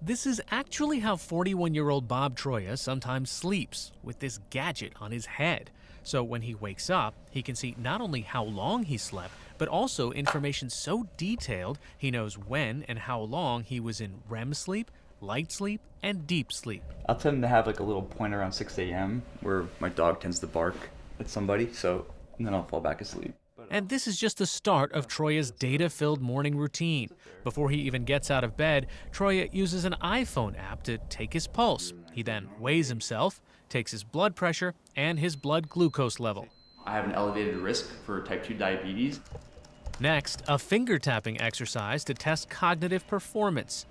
This is actually how 41-year-old Bob Troya sometimes sleeps, with this gadget on his head. So when he wakes up, he can see not only how long he slept, but also information so detailed he knows when and how long he was in REM sleep, light sleep, and deep sleep. I'll tend to have like a little point around 6 a.m. where my dog tends to bark at somebody, and then I'll fall back asleep. And this is just the start of Troya's data-filled morning routine. Before he even gets out of bed, Troya uses an iPhone app to take his pulse. He then weighs himself, takes his blood pressure, and his blood glucose level. I have an elevated risk for type 2 diabetes. Next, a finger tapping exercise to test cognitive performance.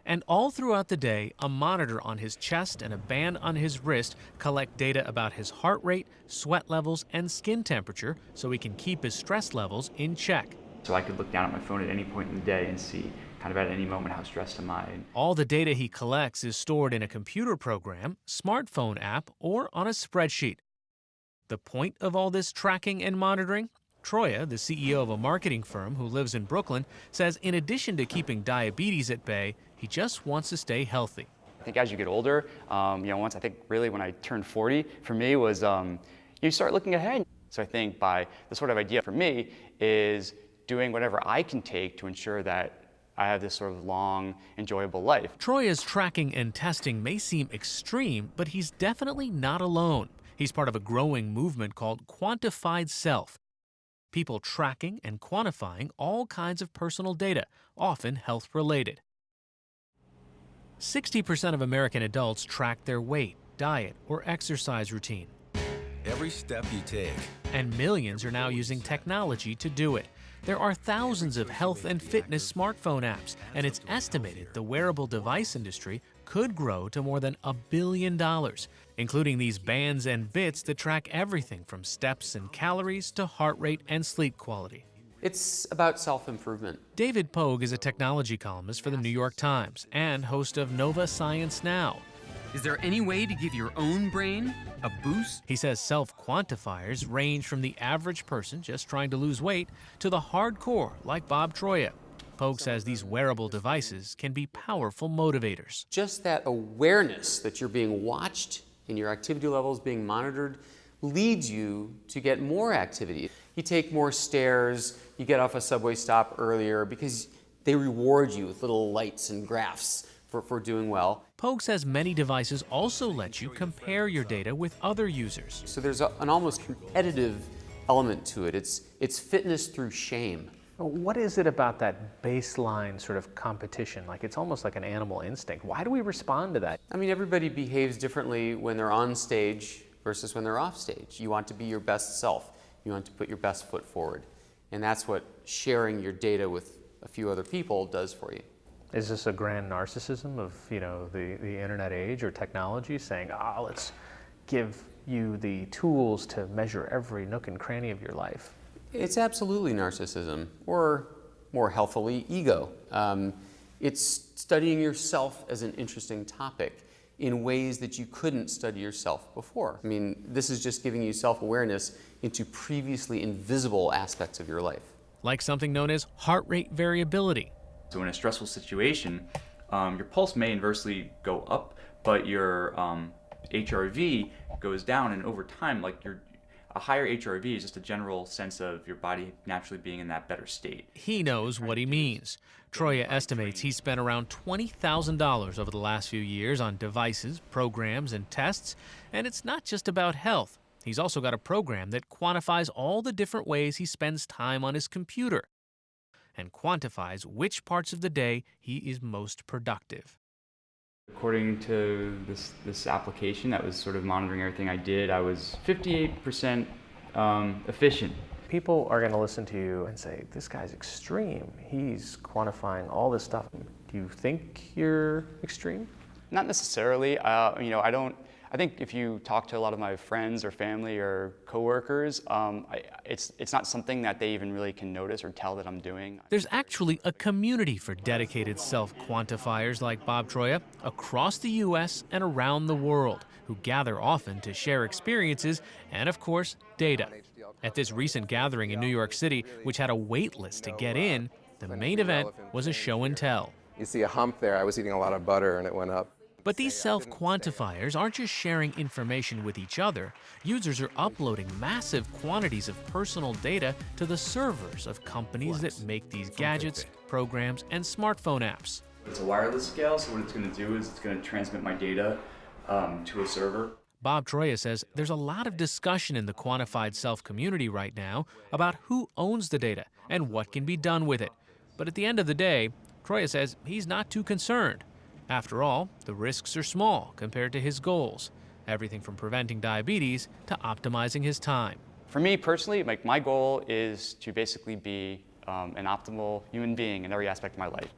And all throughout the day, a monitor on his chest and a band on his wrist collect data about his heart rate, sweat levels, and skin temperature so he can keep his stress levels in check. So I could look down at my phone at any point in the day and see kind of at any moment how stressed am I. All the data he collects is stored in a computer program, smartphone app, or on a spreadsheet. The point of all this tracking and monitoring? Troya, the CEO of a marketing firm who lives in Brooklyn, says in addition to keeping diabetes at bay, he just wants to stay healthy. I think as you get older, once I think really when I turned 40, for me was you start looking ahead. So I think by the sort of idea for me is doing whatever I can take to ensure that I have this sort of long, enjoyable life. Troya's tracking and testing may seem extreme, but he's definitely not alone. He's part of a growing movement called Quantified Self. People tracking and quantifying all kinds of personal data, often health-related. 60% of American adults track their weight, diet, or exercise routine. Every step you take. And millions are now using technology to do it. There are thousands of health and fitness smartphone apps, and it's estimated the wearable device industry could grow to more than $1 billion, including these bands and bits that track everything from steps and calories to heart rate and sleep quality. It's about self-improvement. David Pogue is a technology columnist for the New York Times and host of Nova Science Now. Is there any way to give your own brain a boost? He says self-quantifiers range from the average person just trying to lose weight to the hardcore like Bob Troya. Pogue says these wearable devices can be powerful motivators. Just that awareness that you're being watched and your activity levels being monitored leads you to get more activity. You take more stairs, you get off a subway stop earlier because they reward you with little lights and graphs for doing well. Pogue says many devices also let you compare your data with other users. So there's an almost competitive element to it. It's fitness through shame. What is it about that baseline sort of competition? Like it's almost like an animal instinct. Why do we respond to that? I mean, everybody behaves differently when they're on stage versus when they're off stage. You want to be your best self. You want to put your best foot forward. And that's what sharing your data with a few other people does for you. Is this a grand narcissism of, the internet age or technology saying, let's give you the tools to measure every nook and cranny of your life? It's absolutely narcissism, or more healthily, ego. It's studying yourself as an interesting topic in ways that you couldn't study yourself before. I mean, this is just giving you self-awareness into previously invisible aspects of your life. Like something known as heart rate variability. So in a stressful situation, your pulse may inversely go up, but your HRV goes down, and over time, a higher HRV is just a general sense of your body naturally being in that better state. He knows what he means. Troya estimates he spent around $20,000 over the last few years on devices, programs, and tests, and it's not just about health. He's also got a program that quantifies all the different ways he spends time on his computer and quantifies which parts of the day he is most productive. According to this application that was sort of monitoring everything I did, I was 58% efficient. People are going to listen to you and say, this guy's extreme. He's quantifying all this stuff. Do you think you're extreme? Not necessarily. I think if you talk to a lot of my friends or family or coworkers, it's not something that they even really can notice or tell that I'm doing. There's actually a community for dedicated self-quantifiers like Bob Troya across the U.S. and around the world who gather often to share experiences and, of course, data. At this recent gathering in New York City, which had a wait list to get in, the main event was a show and tell. You see a hump there. I was eating a lot of butter and it went up. But these self-quantifiers aren't just sharing information with each other. Users are uploading massive quantities of personal data to the servers of companies that make these gadgets, programs, and smartphone apps. It's a wireless scale, so what it's going to do is it's going to transmit my data to a server. Bob Troya says there's a lot of discussion in the Quantified Self community right now about who owns the data and what can be done with it. But at the end of the day, Troya says he's not too concerned. After all, the risks are small compared to his goals. Everything from preventing diabetes to optimizing his time. For me personally, my goal is to basically be an optimal human being in every aspect of my life.